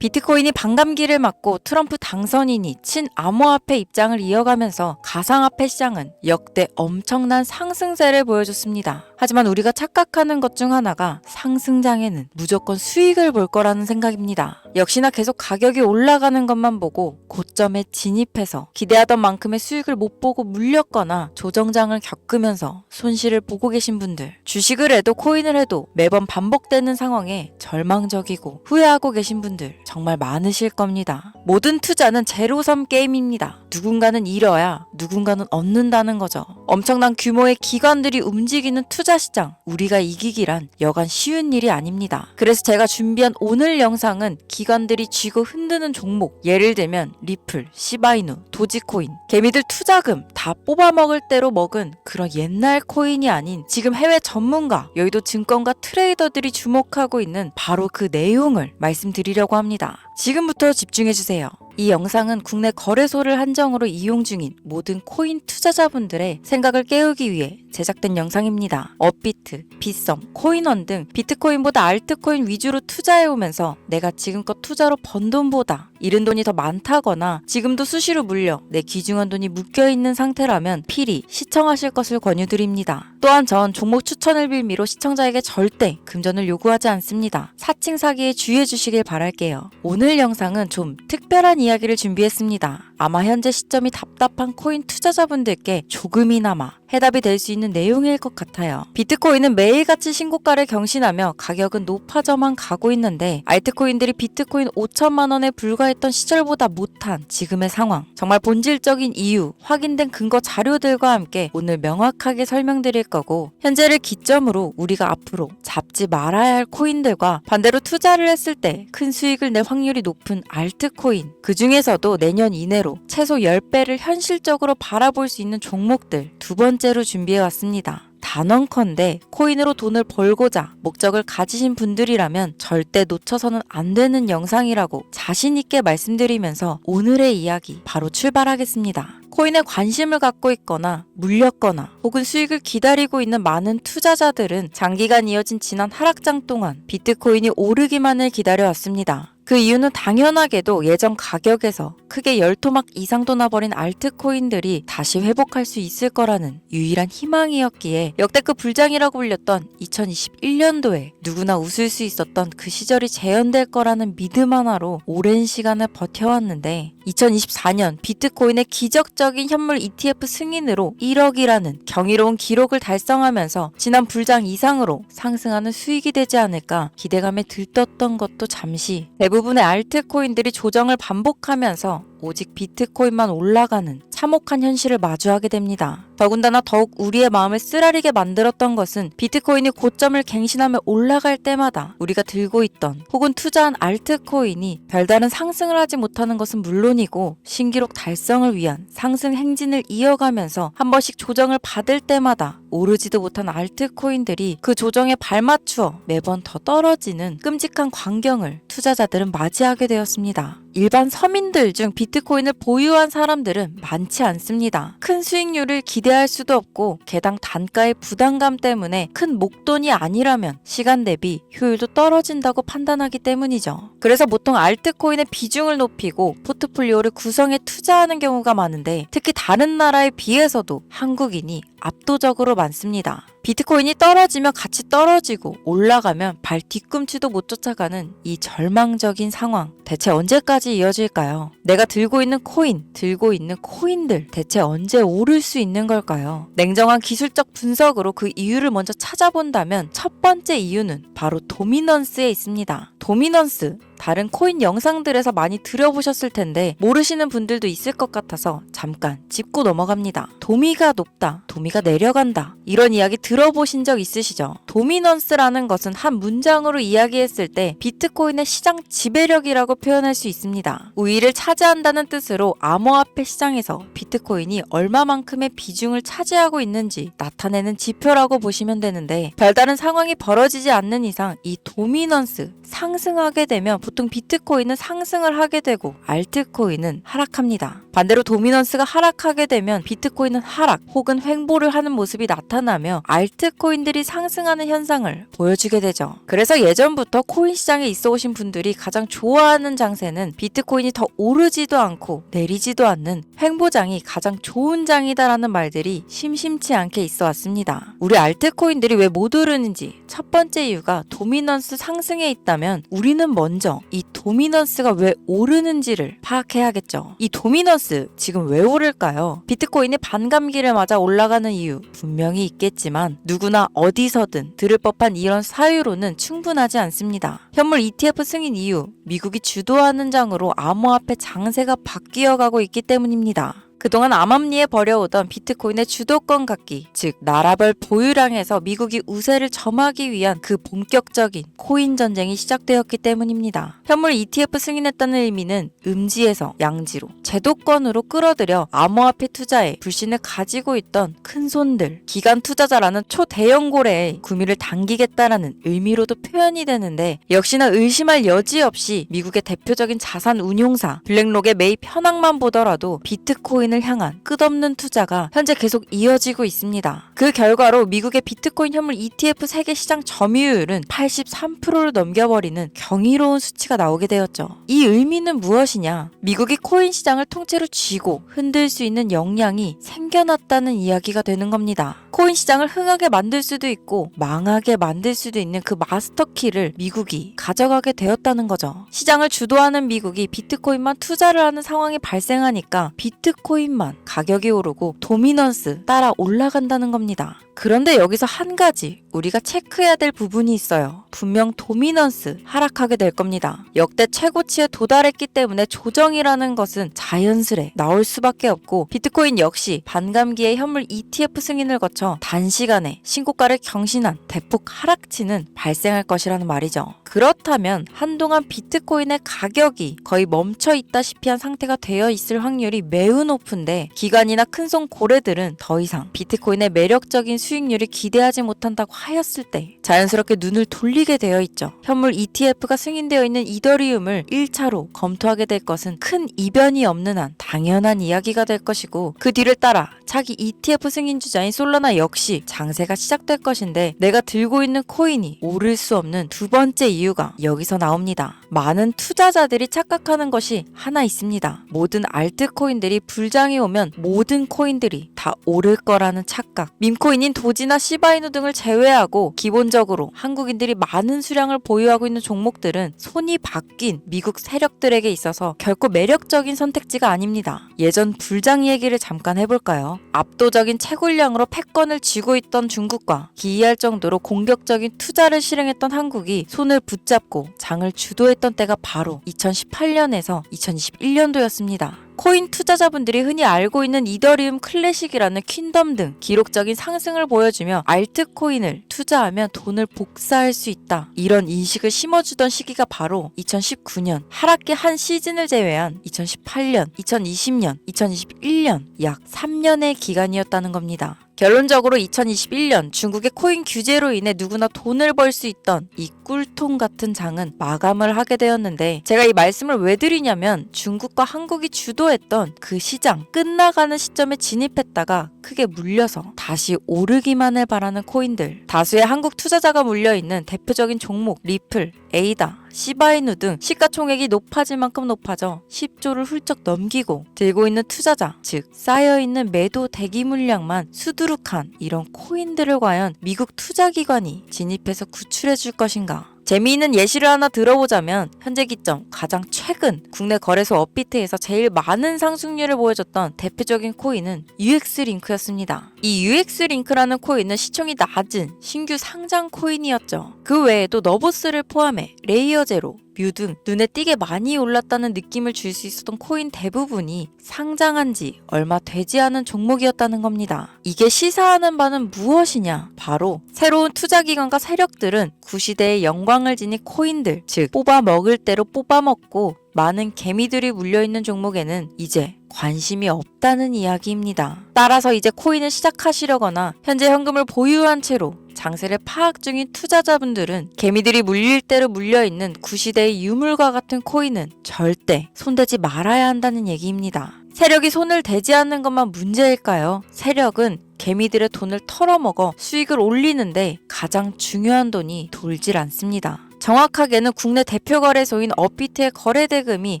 비트코인이 반감기를 맞고 트럼프 당선인이 친암호화폐 입장을 이어가면서 가상화폐 시장은 역대 엄청난 상승세를 보여줬습니다. 하지만 우리가 착각하는 것 중 하나가 상승장에는 무조건 수익을 볼 거라는 생각입니다. 역시나 계속 가격이 올라가는 것만 보고 고점에 진입해서 기대하던 만큼의 수익을 못 보고 물렸거나 조정장을 겪으면서 손실을 보고 계신 분들, 주식을 해도 코인을 해도 매번 반복되는 상황에 절망적이고 후회하고 계신 분들 정말 많으실 겁니다. 모든 투자는 제로섬 게임입니다. 누군가는 잃어야 누군가는 얻는다는 거죠. 엄청난 규모의 기관들이 움직이는 투자 시장, 우리가 이기기란 여간 쉬운 일이 아닙니다. 그래서 제가 준비한 오늘 영상은 기관들이 쥐고 흔드는 종목, 예를 들면 리플, 시바이누, 도지코인, 개미들 투자금 다 뽑아먹을 대로 먹은 그런 옛날 코인이 아닌 지금 해외 전문가, 여의도 증권가 트레이더들이 주목하고 있는 바로 그 내용을 말씀드리려고 합니다. 지금부터 집중해주세요. 이 영상은 국내 거래소를 한정으로 이용 중인 모든 코인 투자자분들의 생각을 깨우기 위해 제작된 영상입니다. 업비트, 빗썸, 코인원 등 비트코인보다 알트코인 위주로 투자해오면서 내가 지금껏 투자로 번 돈보다 잃은 돈이 더 많다거나 지금도 수시로 물려 내 귀중한 돈이 묶여있는 상태라면 필히 시청하실 것을 권유드립니다. 또한 전 종목 추천을 빌미로 시청자에게 절대 금전을 요구하지 않습니다. 사칭 사기에 주의해주시길 바랄게요. 오늘 영상은 좀 특별한 이야기를 준비했습니다. 아마 현재 시점이 답답한 코인 투자자분들께 조금이나마 해답이 될 수 있는 내용일 것 같아요. 비트코인은 매일같이 신고가를 경신하며 가격은 높아져만 가고 있는데 알트코인들이 비트코인 5천만 원에 불과했던 시절보다 못한 지금의 상황, 정말 본질적인 이유, 확인된 근거 자료들과 함께 오늘 명확하게 설명드릴 거고, 현재를 기점으로 우리가 앞으로 잡지 말아야 할 코인들과 반대로 투자를 했을 때 큰 수익을 낼 확률이 높은 알트코인, 그 중에서도 내년 이내로 최소 10배를 현실적으로 바라볼 수 있는 종목들 두 번째로 준비해왔습니다. 단언컨대 코인으로 돈을 벌고자 목적을 가지신 분들이라면 절대 놓쳐서는 안 되는 영상이라고 자신있게 말씀드리면서 오늘의 이야기 바로 출발하겠습니다. 코인에 관심을 갖고 있거나 물렸거나 혹은 수익을 기다리고 있는 많은 투자자들은 장기간 이어진 지난 하락장 동안 비트코인이 오르기만을 기다려왔습니다. 그 이유는 당연하게도 예전 가격에서 크게 10토막 이상도 나버린 알트코인들이 다시 회복할 수 있을 거라는 유일한 희망이었기에 역대급 불장이라고 불렸던 2021년도에 누구나 웃을 수 있었던 그 시절이 재현될 거라는 믿음 하나로 오랜 시간을 버텨왔는데 2024년 비트코인의 기적적인 현물 ETF 승인으로 1억이라는 경이로운 기록을 달성하면서 지난 불장 이상으로 상승하는 수익이 되지 않을까 기대감에 들떴던 것도 잠시 대부분의 알트코인들이 조정을 반복하면서 오직 비트코인만 올라가는 참혹한 현실을 마주하게 됩니다. 더군다나 더욱 우리의 마음을 쓰라리게 만들었던 것은 비트코인이 고점을 갱신하며 올라갈 때마다 우리가 들고 있던 혹은 투자한 알트코인이 별다른 상승을 하지 못하는 것은 물론이고 신기록 달성을 위한 상승 행진을 이어가면서 한 번씩 조정을 받을 때마다 오르지도 못한 알트코인들이 그 조정에 발맞추어 매번 더 떨어지는 끔찍한 광경을 투자자들은 맞이하게 되었습니다. 일반 서민들 중 비트코인을 보유한 사람들은 많지 않습니다. 큰 수익률을 기대할 수도 없고 개당 단가의 부담감 때문에 큰 목돈이 아니라면 시간 대비 효율도 떨어진다고 판단하기 때문이죠. 그래서 보통 알트코인의 비중을 높이고 포트폴리오를 구성해 투자하는 경우가 많은데 특히 다른 나라에 비해서도 한국인이 압도적으로 많습니다. 비트코인이 떨어지면 같이 떨어지고 올라가면 발 뒤꿈치도 못 쫓아가는 이 절망적인 상황 대체 언제까지 이어질까요? 내가 들고 있는 코인, 들고 있는 코인들 대체 언제 오를 수 있는 걸까요? 냉정한 기술적 분석으로 그 이유를 먼저 찾아본다면 첫 번째 이유는 바로 도미넌스에 있습니다. 도미넌스, 다른 코인 영상들에서 많이 들어보셨을 텐데 모르시는 분들도 있을 것 같아서 잠깐 짚고 넘어갑니다. 도미가 높다, 도미가 내려간다, 이런 이야기 들어보신 적 있으시죠? 도미넌스라는 것은 한 문장으로 이야기했을 때 비트코인의 시장 지배력이라고 표현할 수 있습니다. 우위를 차지한다는 뜻으로 암호화폐 시장에서 비트코인이 얼마만큼의 비중을 차지하고 있는지 나타내는 지표라고 보시면 되는데, 별다른 상황이 벌어지지 않는 이상 이 도미넌스, 상승하게 되면 보통 비트코인은 상승을 하게 되고 알트코인은 하락합니다. 반대로 도미넌스가 하락하게 되면 비트코인은 하락 혹은 횡보를 하는 모습이 나타나며 알트코인들이 상승하는 현상을 보여주게 되죠. 그래서 예전부터 코인 시장에 있어 오신 분들이 가장 좋아하는 장세는 비트코인이 더 오르지도 않고 내리지도 않는 횡보장이 가장 좋은 장이다라는 말들이 심심치 않게 있어 왔습니다. 우리 알트코인들이 왜 못 오르는지 첫 번째 이유가 도미넌스 상승에 있다면 우리는 먼저 이 도미넌스가 왜 오르는지를 파악해야겠죠. 이 도미넌스 지금 왜 오를까요? 비트코인이 반감기를 맞아 올라가는 이유 분명히 있겠지만 누구나 어디서든 들을 법한 이런 사유로는 충분하지 않습니다. 현물 ETF 승인 이후 미국이 주도하는 장으로 암호화폐 장세가 바뀌어가고 있기 때문입니다. 그동안 암암리에 벌여오던 비트코인의 주도권 갖기, 즉 나라별 보유량에서 미국이 우세를 점하기 위한 그 본격적인 코인 전쟁이 시작되었기 때문입니다. 현물 ETF 승인했다는 의미는 음지에서 양지로 제도권으로 끌어들여 암호화폐 투자에 불신을 가지고 있던 큰손들, 기관 투자자라는 초대형 고래의 구미를 당기겠다라는 의미로도 표현이 되는데 역시나 의심할 여지 없이 미국의 대표적인 자산 운용사 블랙록의 매입 현황만 보더라도 비트코인 을 향한 끝없는 투자가 현재 계속 이어지고 있습니다. 그 결과로 미국의 비트코인 현물 ETF 세계 시장 점유율은 83%를 넘겨버리는 경이로운 수치가 나오게 되었죠. 이 의미는 무엇이냐? 미국이 코인 시장을 통째로 쥐고 흔들 수 있는 역량이 생겨났다는 이야기가 되는 겁니다. 코인 시장을 흥하게 만들 수도 있고 망하게 만들 수도 있는 그 마스터키를 미국이 가져가게 되었다는 거죠. 시장을 주도하는 미국이 비트코인만 투자를 하는 상황이 발생하니까 비트코인만 가격이 오르고 도미넌스 따라 올라간다는 겁니다. 그런데 여기서 한 가지 우리가 체크해야 될 부분이 있어요. 분명 도미넌스 하락하게 될 겁니다. 역대 최고치에 도달했기 때문에 조정이라는 것은 자연스레 나올 수밖에 없고 비트코인 역시 반감기의 현물 ETF 승인을 거쳐 단시간에 신고가를 경신한 대폭 하락치는 발생할 것이라는 말이죠. 그렇다면 한동안 비트코인의 가격이 거의 멈춰 있다시피 한 상태가 되어 있을 확률이 매우 높은데 기관이나 큰손 고래들은 더 이상 비트코인의 매력적인 수익률을 기대하지 못한다고 하였을 때 자연스럽게 눈을 돌리게 되어 있죠. 현물 ETF가 승인되어 있는 이더리움을 1차로 검토하게 될 것은 큰 이변이 없는 한 당연한 이야기가 될 것이고 그 뒤를 따라 차기 ETF 승인 주자인 솔라나 역시 장세가 시작될 것인데 내가 들고 있는 코인이 오를 수 없는 두 번째 이유가 여기서 나옵니다. 많은 투자자들이 착각하는 것이 하나 있습니다. 모든 알트코인들이 불장이 오면 모든 코인들이 다 오를 거라는 착각. 밈코인인 도지나 시바이누 등을 제외하고 기본적으로 한국인들이 많은 수량을 보유하고 있는 종목들은 손이 바뀐 미국 세력들에게 있어서 결코 매력적인 선택지가 아닙니다. 예전 불장 얘기를 잠깐 해볼까요? 압도적인 채굴량으로 패권을 쥐고 있던 중국과 기이할 정도로 공격적인 투자를 실행했던 한국이 손을 붙잡고 장을 주도했던 때가 바로 2018년에서 2021년도였습니다. 코인 투자자분들이 흔히 알고 있는 이더리움 클래식이라는 퀸덤 등 기록적인 상승을 보여주며 알트코인을 투자하면 돈을 복사할 수 있다. 이런 인식을 심어주던 시기가 바로 2019년 하락기 한 시즌을 제외한 2018년, 2020년, 2021년 약 3년의 기간이었다는 겁니다. 결론적으로 2021년 중국의 코인 규제로 인해 누구나 돈을 벌 수 있던 이 꿀통 같은 장은 마감을 하게 되었는데 제가 이 말씀을 왜 드리냐면 중국과 한국이 주도했던 그 시장 끝나가는 시점에 진입했다가 크게 물려서 다시 오르기만을 바라는 코인들 다수의 한국 투자자가 물려있는 대표적인 종목 리플, 에이다, 시바이누 등 시가총액이 높아질 만큼 높아져 10조를 훌쩍 넘기고 들고 있는 투자자 즉 쌓여있는 매도 대기 물량만 수두룩한 이런 코인들을 과연 미국 투자기관이 진입해서 구출해 줄 것인가. 재미있는 예시를 하나 들어보자면 현재 기점 가장 최근 국내 거래소 업비트에서 제일 많은 상승률을 보여줬던 대표적인 코인은 UX링크였습니다. 이 UX링크라는 코인은 시총이 낮은 신규 상장 코인이었죠. 그 외에도 너보스를 포함해 레이어제로, 뮤 등 눈에 띄게 많이 올랐다는 느낌을 줄 수 있었던 코인 대부분이 상장한 지 얼마 되지 않은 종목이었다는 겁니다. 이게 시사하는 바는 무엇이냐? 바로 새로운 투자기관과 세력들은 구시대의 영광을 지닌 코인들, 즉 뽑아 먹을 대로 뽑아 먹고 많은 개미들이 물려있는 종목에는 이제 관심이 없다는 이야기입니다. 따라서 이제 코인을 시작하시려거나 현재 현금을 보유한 채로 장세를 파악 중인 투자자분들은 개미들이 물릴 대로 물려있는 구시대의 유물과 같은 코인은 절대 손대지 말아야 한다는 얘기입니다. 세력이 손을 대지 않는 것만 문제일까요? 세력은 개미들의 돈을 털어먹어 수익을 올리는데 가장 중요한 돈이 돌질 않습니다. 정확하게는 국내 대표 거래소인 업비트의 거래 대금이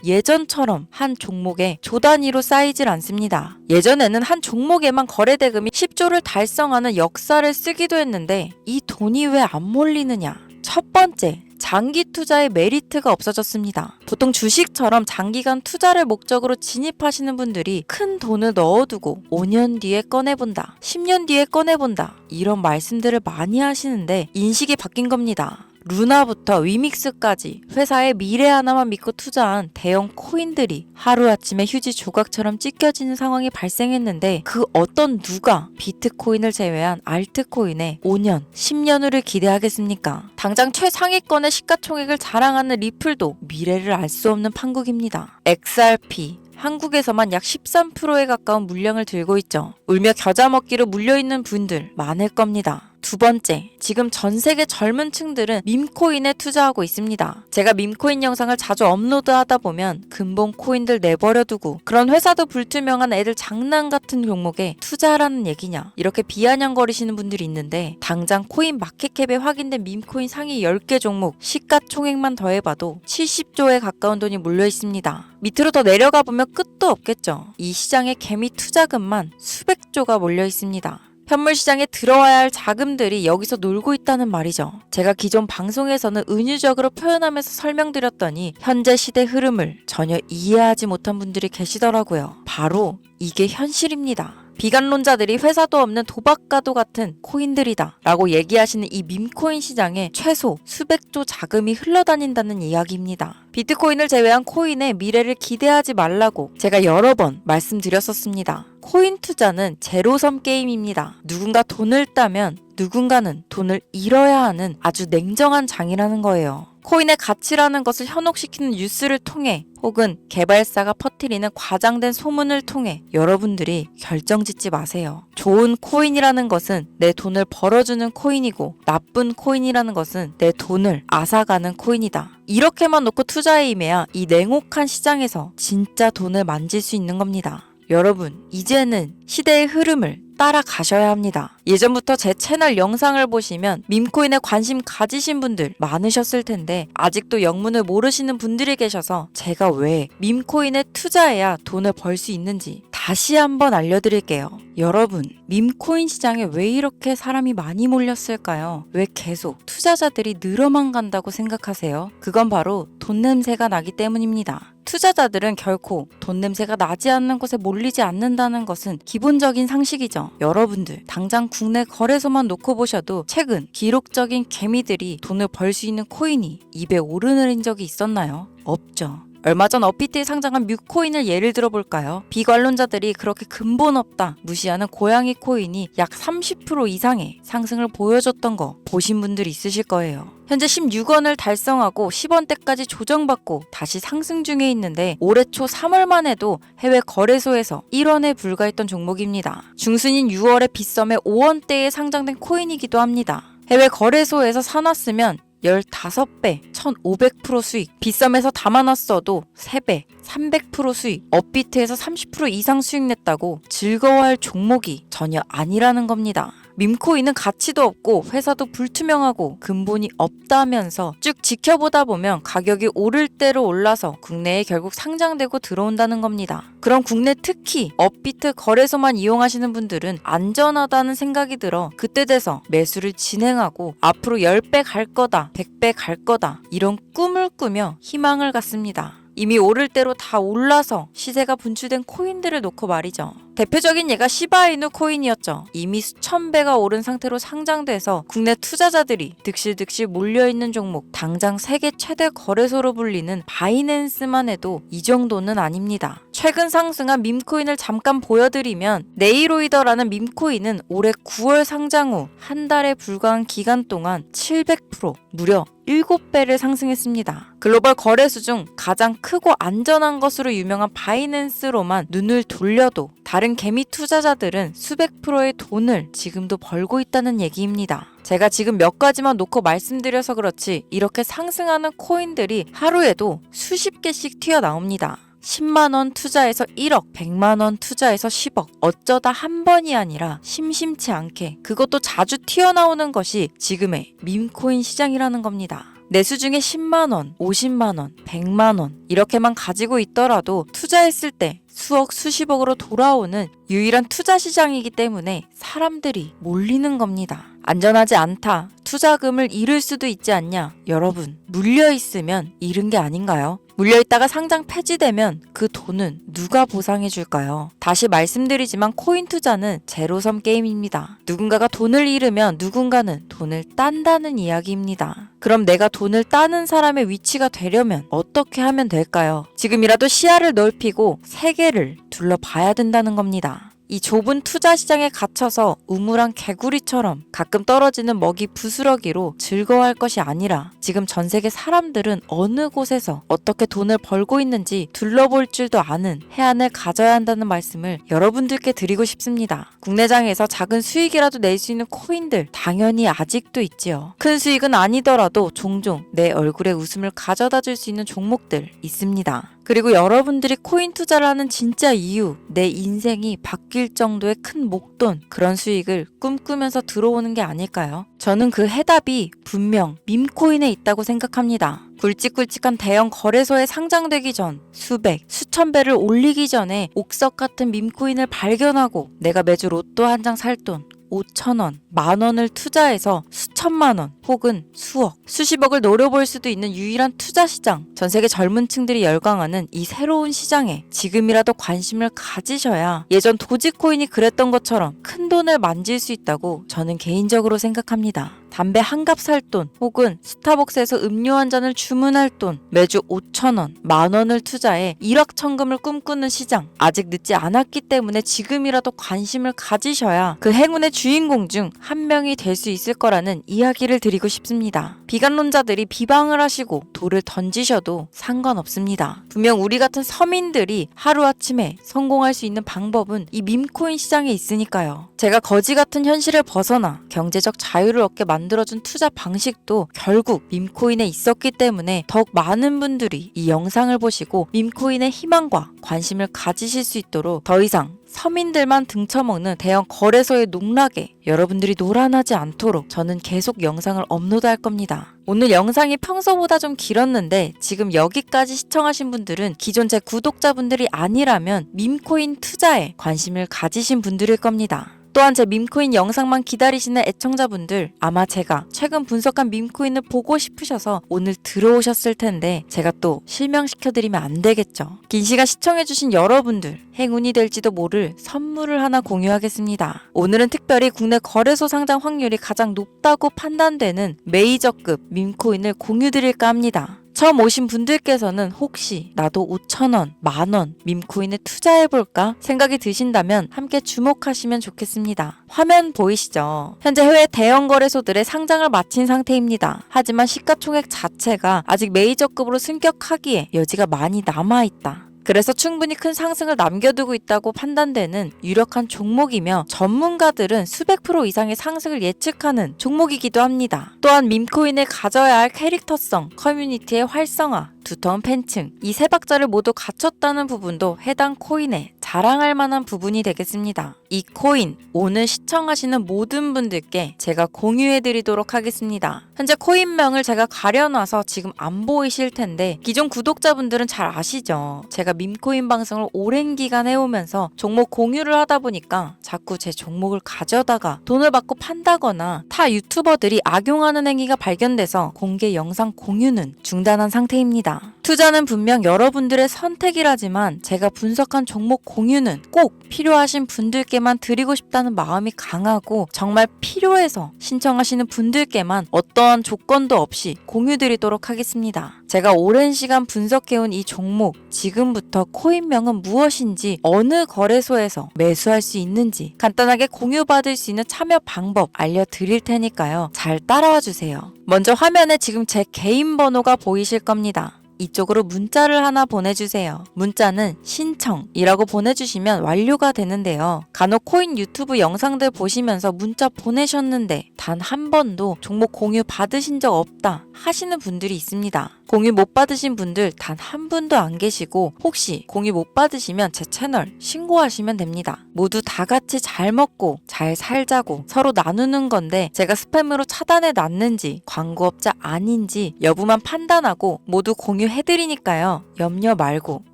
예전처럼 한 종목에 조 단위로 쌓이질 않습니다. 예전에는 한 종목에만 거래 대금이 10조를 달성하는 역사를 쓰기도 했는데 이 돈이 왜 안 몰리느냐? 첫 번째, 장기 투자의 메리트가 없어졌습니다. 보통 주식처럼 장기간 투자를 목적으로 진입하시는 분들이 큰 돈을 넣어두고 5년 뒤에 꺼내본다, 10년 뒤에 꺼내본다 이런 말씀들을 많이 하시는데 인식이 바뀐 겁니다. 루나부터 위믹스까지 회사의 미래 하나만 믿고 투자한 대형 코인들이 하루아침에 휴지 조각처럼 찢겨지는 상황이 발생했는데 그 어떤 누가 비트코인을 제외한 알트코인에 5년, 10년을 기대하겠습니까? 당장 최상위권의 시가총액을 자랑하는 리플도 미래를 알 수 없는 판국입니다. XRP 한국에서만 약 13%에 가까운 물량을 들고 있죠. 울며 겨자 먹기로 물려있는 분들 많을 겁니다. 두 번째, 지금 전 세계 젊은 층들은 밈코인에 투자하고 있습니다. 제가 밈코인 영상을 자주 업로드하다 보면 근본 코인들 내버려두고 그런 회사도 불투명한 애들 장난 같은 종목에 투자하라는 얘기냐 이렇게 비아냥거리시는 분들이 있는데 당장 코인 마켓캡에 확인된 밈코인 상위 10개 종목 시가총액만 더해봐도 70조에 가까운 돈이 몰려 있습니다. 밑으로 더 내려가 보면 끝도 없겠죠. 이 시장에 개미 투자금만 수백조가 몰려 있습니다. 현물 시장에 들어와야 할 자금들이 여기서 놀고 있다는 말이죠. 제가 기존 방송에서는 은유적으로 표현하면서 설명드렸더니 현재 시대 흐름을 전혀 이해하지 못한 분들이 계시더라고요. 바로 이게 현실입니다. 비관론자들이 회사도 없는 도박가도 같은 코인들이다 라고 얘기하시는 이 밈코인 시장에 최소 수백조 자금이 흘러다닌다는 이야기입니다. 비트코인을 제외한 코인의 미래를 기대하지 말라고 제가 여러 번 말씀드렸었습니다. 코인 투자는 제로섬 게임입니다. 누군가 돈을 따면 누군가는 돈을 잃어야 하는 아주 냉정한 장이라는 거예요. 코인의 가치라는 것을 현혹시키는 뉴스를 통해 혹은 개발사가 퍼뜨리는 과장된 소문을 통해 여러분들이 결정짓지 마세요. 좋은 코인이라는 것은 내 돈을 벌어주는 코인이고 나쁜 코인이라는 것은 내 돈을 앗아가는 코인이다. 이렇게만 놓고 투자에 임해야 이 냉혹한 시장에서 진짜 돈을 만질 수 있는 겁니다. 여러분, 이제는 시대의 흐름을 따라가셔야 합니다. 예전부터 제 채널 영상을 보시면 밈코인에 관심 가지신 분들 많으셨을 텐데 아직도 영문을 모르시는 분들이 계셔서 제가 왜 밈코인에 투자해야 돈을 벌 수 있는지 다시 한번 알려드릴게요. 여러분, 밈코인 시장에 왜 이렇게 사람이 많이 몰렸을까요? 왜 계속 투자자들이 늘어만 간다고 생각하세요? 그건 바로 돈 냄새가 나기 때문입니다. 투자자들은 결코 돈 냄새가 나지 않는 곳에 몰리지 않는다는 것은 기본적인 상식이죠. 여러분들 당장 국내 거래소만 놓고 보셔도 최근 기록적인 개미들이 돈을 벌 수 있는 코인이 입에 오르내린 적이 있었나요? 없죠. 얼마 전 업비트에 상장한 뮤코인을 예를 들어볼까요? 비관론자들이 그렇게 근본 없다 무시하는 고양이 코인이 약 30% 이상의 상승을 보여줬던 거 보신 분들 있으실 거예요. 현재 16원을 달성하고 10원대까지 조정받고 다시 상승 중에 있는데 올해 초 3월만 해도 해외 거래소에서 1원에 불과했던 종목입니다. 중순인 6월에 빗썸에 5원대에 상장된 코인이기도 합니다. 해외 거래소에서 사놨으면 15배, 1500% 수익, 빗썸에서 담아놨어도 3배, 300% 수익, 업비트에서 30% 이상 수익 냈다고 즐거워할 종목이 전혀 아니라는 겁니다. 밈코인은 가치도 없고 회사도 불투명하고 근본이 없다면서 쭉 지켜보다 보면 가격이 오를 대로 올라서 국내에 결국 상장되고 들어온다는 겁니다. 그럼 국내 특히 업비트 거래소만 이용하시는 분들은 안전하다는 생각이 들어 그때 돼서 매수를 진행하고 앞으로 10배 갈 거다, 100배 갈 거다 이런 꿈을 꾸며 희망을 갖습니다. 이미 오를 대로 다 올라서 시세가 분출된 코인들을 놓고 말이죠. 대표적인 예가 시바이누 코인이었죠. 이미 수천 배가 오른 상태로 상장돼서 국내 투자자들이 득실득실 몰려있는 종목, 당장 세계 최대 거래소로 불리는 바이낸스만 해도 이 정도는 아닙니다. 최근 상승한 밈코인을 잠깐 보여드리면 네이로이더라는 밈코인은 올해 9월 상장 후 한 달에 불과한 기간 동안 700% 무려 7배를 상승했습니다. 글로벌 거래소 중 가장 크고 안전한 것으로 유명한 바이낸스로만 눈을 돌려도 다른 개미 투자자들은 수백 프로의 돈을 지금도 벌고 있다는 얘기입니다. 제가 지금 몇 가지만 놓고 말씀드려서 그렇지 이렇게 상승하는 코인들이 하루에도 수십 개씩 튀어나옵니다. 10만원 투자해서 1억, 100만원 투자해서 10억. 어쩌다 한 번이 아니라 심심치 않게 그것도 자주 튀어나오는 것이 지금의 밈코인 시장이라는 겁니다. 내수 중에 10만원, 50만원, 100만원 이렇게만 가지고 있더라도 투자했을 때 수억, 수십억으로 돌아오는 유일한 투자 시장이기 때문에 사람들이 몰리는 겁니다. 안전하지 않다. 투자금을 잃을 수도 있지 않냐? 여러분, 물려있으면 잃은 게 아닌가요? 물려있다가 상장 폐지되면 그 돈은 누가 보상해 줄까요? 다시 말씀드리지만 코인 투자는 제로섬 게임입니다. 누군가가 돈을 잃으면 누군가는 돈을 딴다는 이야기입니다. 그럼 내가 돈을 따는 사람의 위치가 되려면 어떻게 하면 될까요? 지금이라도 시야를 넓히고 세계를 둘러봐야 된다는 겁니다. 이 좁은 투자 시장에 갇혀서 우물한 개구리처럼 가끔 떨어지는 먹이 부스러기로 즐거워할 것이 아니라 지금 전 세계 사람들은 어느 곳에서 어떻게 돈을 벌고 있는지 둘러볼 줄도 아는 해안을 가져야 한다는 말씀을 여러분들께 드리고 싶습니다. 국내장에서 작은 수익이라도 낼 수 있는 코인들 당연히 아직도 있지요. 큰 수익은 아니더라도 종종 내 얼굴에 웃음을 가져다 줄 수 있는 종목들 있습니다. 그리고 여러분들이 코인 투자를 하는 진짜 이유, 내 인생이 바뀔 정도의 큰 목돈, 그런 수익을 꿈꾸면서 들어오는 게 아닐까요? 저는 그 해답이 분명 밈코인에 있다고 생각합니다. 굵직굵직한 대형 거래소에 상장되기 전 수백, 수천 배를 올리기 전에 옥석 같은 밈코인을 발견하고 내가 매주 로또 한 장 살 돈 5,000원, 만원을 투자해서 수천만원 혹은 수억, 수십억을 노려볼 수도 있는 유일한 투자 시장. 전 세계 젊은 층들이 열광하는 이 새로운 시장에 지금이라도 관심을 가지셔야 예전 도지코인이 그랬던 것처럼 큰 돈을 만질 수 있다고 저는 개인적으로 생각합니다. 담배 한 갑 살 돈 혹은 스타벅스에서 음료 한 잔을 주문할 돈, 매주 5,000원, 만원을 투자해 일확천금을 꿈꾸는 시장. 아직 늦지 않았기 때문에 지금이라도 관심을 가지셔야 그 행운의 주인공 중 한 명이 될 수 있을 거라는 이야기를 드리고 싶습니다. 비관론자들이 비방을 하시고 돌을 던지셔도 상관없습니다. 분명 우리 같은 서민들이 하루아침에 성공할 수 있는 방법은 이 밈코인 시장에 있으니까요. 제가 거지 같은 현실을 벗어나 경제적 자유를 얻게 만들어준 투자 방식도 결국 밈코인에 있었기 때문에 더욱 많은 분들이 이 영상을 보시고 밈코인의 희망과 관심을 가지실 수 있도록 더 이상 서민들만 등쳐먹는 대형 거래소의 농락에 여러분들이 놀아나지 않도록 저는 계속 영상을 업로드할 겁니다. 오늘 영상이 평소보다 좀 길었는데 지금 여기까지 시청하신 분들은 기존 제 구독자분들이 아니라면 밈코인 투자에 관심을 가지신 분들일 겁니다. 또한 제 밈코인 영상만 기다리시는 애청자분들, 아마 제가 최근 분석한 밈코인을 보고 싶으셔서 오늘 들어오셨을 텐데 제가 또 실명시켜드리면 안 되겠죠. 긴 시간 시청해주신 여러분들, 행운이 될지도 모를 선물을 하나 공유하겠습니다. 오늘은 특별히 국내 거래소 상장 확률이 가장 높다고 판단되는 메이저급 밈코인을 공유드릴까 합니다. 처음 오신 분들께서는 혹시 나도 5,000원, 만원 밈코인에 투자해볼까 생각이 드신다면 함께 주목하시면 좋겠습니다. 화면 보이시죠? 현재 해외 대형 거래소들의 상장을 마친 상태입니다. 하지만 시가총액 자체가 아직 메이저급으로 승격하기에 여지가 많이 남아있다. 그래서 충분히 큰 상승을 남겨두고 있다고 판단되는 유력한 종목이며 전문가들은 수백 프로 이상의 상승을 예측하는 종목이기도 합니다. 또한 밈코인을 가져야 할 캐릭터성, 커뮤니티의 활성화, 두터운 팬층, 이 세 박자를 모두 갖췄다는 부분도 해당 코인에 자랑할 만한 부분이 되겠습니다. 이 코인, 오늘 시청하시는 모든 분들께 제가 공유해드리도록 하겠습니다. 현재 코인명을 제가 가려놔서 지금 안 보이실 텐데 기존 구독자분들은 잘 아시죠? 제가 밈코인 방송을 오랜 기간 해오면서 종목 공유를 하다 보니까 자꾸 제 종목을 가져다가 돈을 받고 판다거나 타 유튜버들이 악용하는 행위가 발견돼서 공개 영상 공유는 중단한 상태입니다. 투자는 분명 여러분들의 선택이라지만 제가 분석한 종목 공유는 꼭 필요하신 분들께만 드리고 싶다는 마음이 강하고 정말 필요해서 신청하시는 분들께만 어떠한 조건도 없이 공유드리도록 하겠습니다. 제가 오랜 시간 분석해온 이 종목, 지금부터 코인명은 무엇인지, 어느 거래소에서 매수할 수 있는지 간단하게 공유받을 수 있는 참여 방법 알려드릴 테니까요. 잘 따라와 주세요. 먼저 화면에 지금 제 개인 번호가 보이실 겁니다. 이쪽으로 문자를 하나 보내주세요. 문자는 신청이라고 보내주시면 완료가 되는데요. 간혹 코인 유튜브 영상들 보시면서 문자 보내셨는데 단 한 번도 종목 공유 받으신 적 없다 하시는 분들이 있습니다. 공유 못 받으신 분들 단 한 분도 안 계시고 혹시 공유 못 받으시면 제 채널 신고하시면 됩니다. 모두 다 같이 잘 먹고 잘 살자고 서로 나누는 건데 제가 스팸으로 차단해 놨는지 광고업자 아닌지 여부만 판단하고 모두 공유해드리니까요. 염려 말고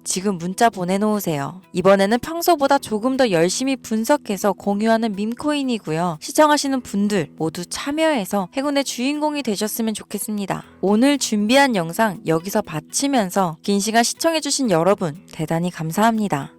지금 문자 보내놓으세요. 이번에는 평소보다 조금 더 열심히 분석해서 공유하는 밈코인이고요. 시청하시는 분들 모두 참여해서 행운의 주인공이 되셨으면 좋겠습니다. 오늘 준비한 영상 여기서 마치면서 긴 시간 시청해주신 여러분 대단히 감사합니다.